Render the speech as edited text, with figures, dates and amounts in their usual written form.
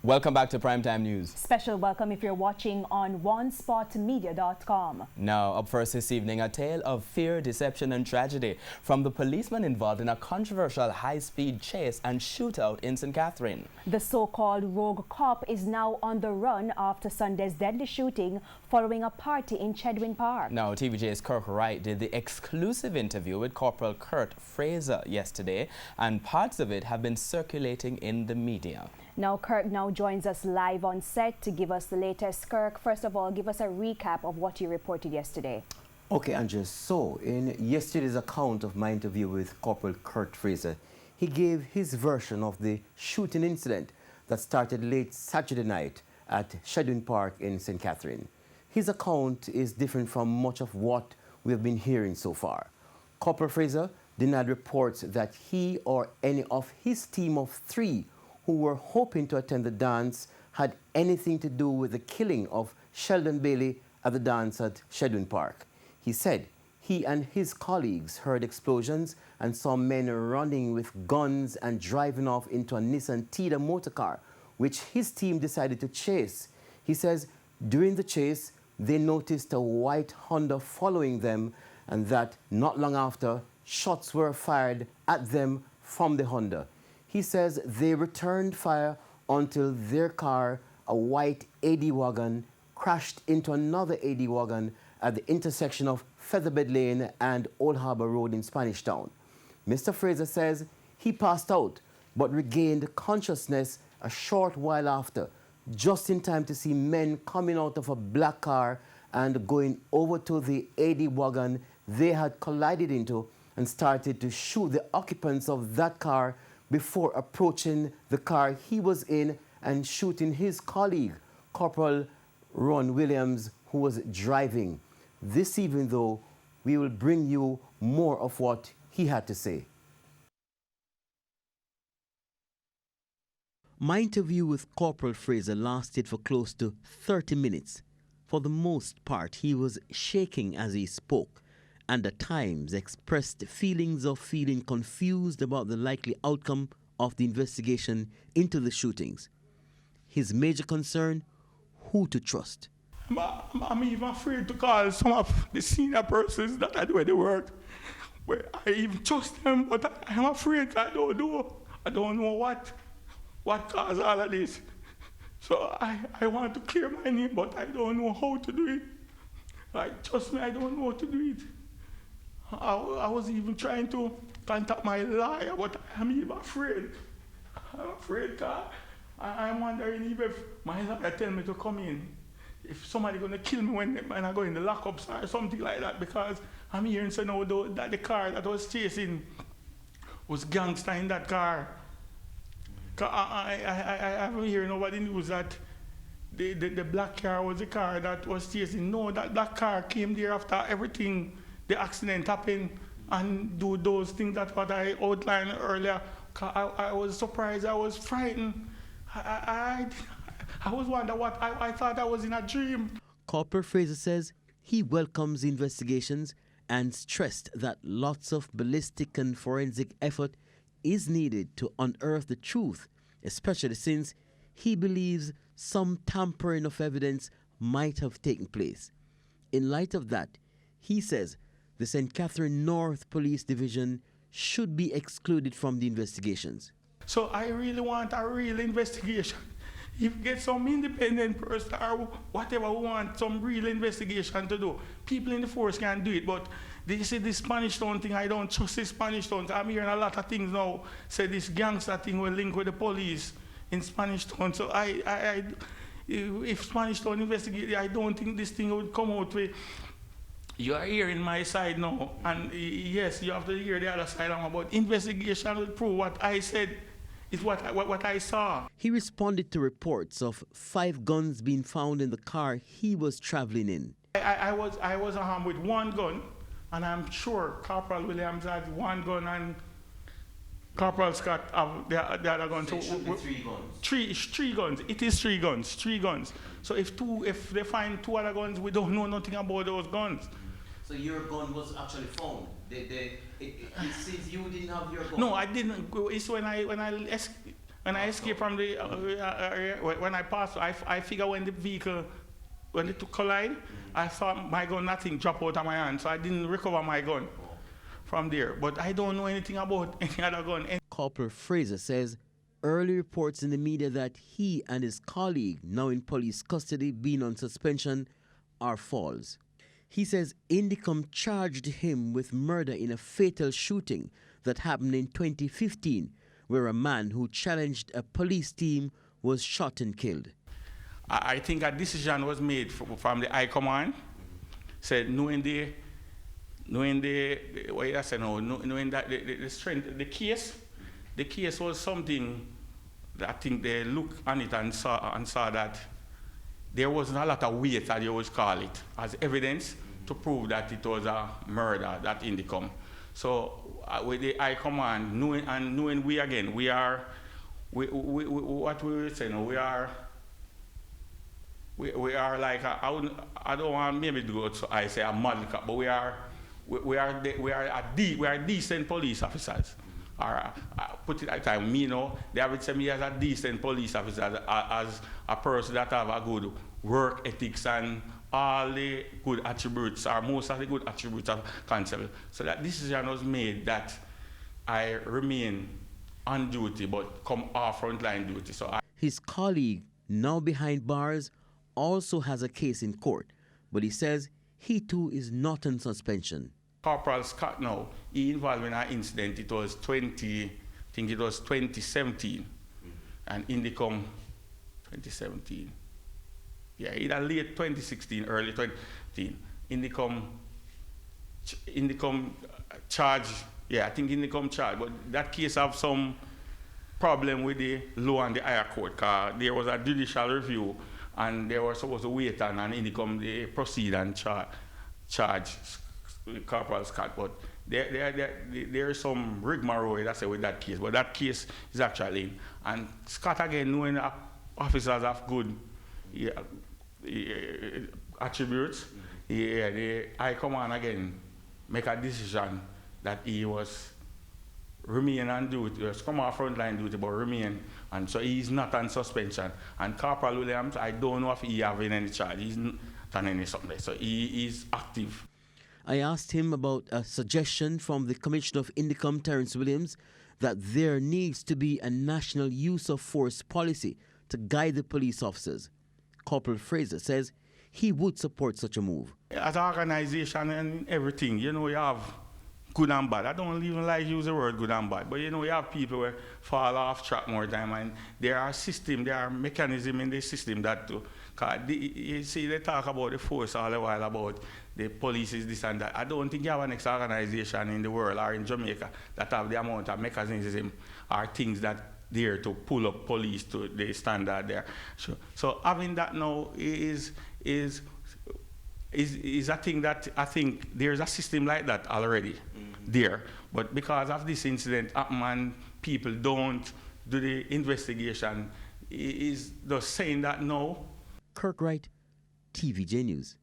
Welcome back to Primetime News. Special welcome if you're watching on onespotmedia.com. Now, up first this evening, a tale of fear, deception and tragedy from the policeman involved in a controversial high-speed chase and shootout in St. Catherine. The so-called rogue cop is now on the run after Sunday's deadly shooting following a party in Chedwin Park. Now, TVJ's Kirk Wright did the exclusive interview with Corporal Kurt Fraser yesterday, and parts of it have been circulating in the media. Now, Kirk now joins us live on set to give us the latest. Kirk, first of all, give us a recap of what you reported yesterday. Okay, Andrea, so in yesterday's account of my interview with Corporal Kurt Fraser, he gave his version of the shooting incident that started late Saturday night at Chedwin Park in St. Catherine. His account is different from much of what we have been hearing so far. Corporal Fraser denied reports that he or any of his team of 3 who were hoping to attend the dance had anything to do with the killing of Sheldon Bailey at the dance at Chedwin Park. He said he and his colleagues heard explosions and saw men running with guns and driving off into a Nissan Tida motorcar, which his team decided to chase. He says during the chase, they noticed a white Honda following them, and that not long after, shots were fired at them from the Honda. He says they returned fire until their car, a white AD wagon, crashed into another AD wagon at the intersection of Featherbed Lane and Old Harbour Road in Spanish Town. Mr. Fraser says he passed out but regained consciousness a short while after, just in time to see men coming out of a black car and going over to the AD wagon they had collided into and started to shoot the occupants of that car before approaching the car he was in and shooting his colleague, Corporal Ron Williams, who was driving. This evening, though, we will bring you more of what he had to say. My interview with Corporal Fraser lasted for close to 30 minutes. For the most part, he was shaking as he spoke, and at times expressed feelings of feeling confused about the likely outcome of the investigation into the shootings. His major concern, who to trust. I'm even afraid to call some of the senior persons that I do the work. Where I even trust them, but I'm afraid I don't know. I don't know what caused all of this. So I want to clear my name, but I don't know how to do it. Like, trust me, I don't know how to do it. I was even trying to contact my lawyer, but I'm even afraid. I'm afraid that I'm wondering if my lawyer tell me to come in, if somebody gonna kill me when I go in the lockups or something like that, because I'm hearing so now that the car that I was chasing was gangster in that car. I haven't heard nobody news that the black car was the car that was chasing. No, that black car came there after everything. The accident happened and do those things that what I outlined earlier. I was surprised, I was frightened. I was wondering what I thought I was in a dream. Corporal Fraser says he welcomes investigations and stressed that lots of ballistic and forensic effort is needed to unearth the truth, especially since he believes some tampering of evidence might have taken place. In light of that, he says the St. Catherine North Police Division should be excluded from the investigations. So I really want a real investigation. If you get some independent person or whatever we want, some real investigation to do. People in the force can do it, but they say this Spanish Town thing, I don't trust this Spanish Town. I'm hearing a lot of things now, say this gangster thing will link with the police in Spanish Town. So if Spanish Town investigate, I don't think this thing would come out with. You are hearing my side now, and yes, you have to hear the other side. About investigation will prove what I said is what I saw. He responded to reports of 5 guns being found in the car he was traveling in. I was armed with 1 gun, and I'm sure Corporal Williams had 1 gun and Corporal Scott have the other gun. So 3 guns. Three guns. It is 3 guns. 3 guns. So if they find 2 other guns, we don't know nothing about those guns. So your gun was actually found. It seems you didn't have your gun. No, I didn't. It's when when I escaped from the area, when I passed, I figure when the vehicle, when it collide, I saw my gun, nothing drop out of my hand, so I didn't recover my gun from there. But I don't know anything about any other gun. Corporal Fraser says early reports in the media that he and his colleague, now in police custody, being on suspension, are false. He says Indicom charged him with murder in a fatal shooting that happened in 2015, where a man who challenged a police team was shot and killed. I think a decision was made from the High Command, said knowing that the strength, the case was something that I think they looked on it and saw that there wasn't a lot of weight, as you would call it, as evidence to prove that it was a murder, that Indicom. So with the High Command, knowing we again, we are, what we were saying, we are like, I don't want maybe to go so I say a model cop, but we are decent police officers. Or put it at time, me, you know, they have say me as a decent police officer, as a person that have a good work ethics and all the good attributes, or most of the good attributes of constable. So that decision was made that I remain on duty but come off frontline duty. His colleague, now behind bars, also has a case in court, but he says he too is not on suspension. Corporal Scott now, he involved in an incident, it was 2017, and Indicom 2017. Yeah, either late 2016, early 2017. Indicom charged, yeah, I think Indicom charged, but that case have some problem with the law and the higher court, because there was a judicial review, and they were supposed to wait on, and Indicom, they proceed and charge Corporal Scott, but there is some rigmarole that's with that case, but that case is actually in. And Scott again, knowing officers have good attributes, the High Command again make a decision that he was remain on duty, was come off frontline duty, but remain, and so he's not on suspension. And Corporal Williams, I don't know if he having any charge, he's not on any something, so he is active. I asked him about a suggestion from the Commissioner of Indicom, Terrence Williams, that there needs to be a national use of force policy to guide the police officers. Corporal Fraser says he would support such a move. As an organization and everything, you know, you have good and bad. I don't even like use the word good and bad, but you know, you have people who fall off track more time, and there are mechanisms in the system that do. You see, they talk about the force all the while, about the police is this and that. I don't think you have an next organization in the world or in Jamaica that have the amount of mechanism or things that there to pull up police to the standard there. So having that now is a thing that I think there's a system like that already there. But because of this incident and people don't do the investigation, is just saying that no. Kirk Wright, TVJ News.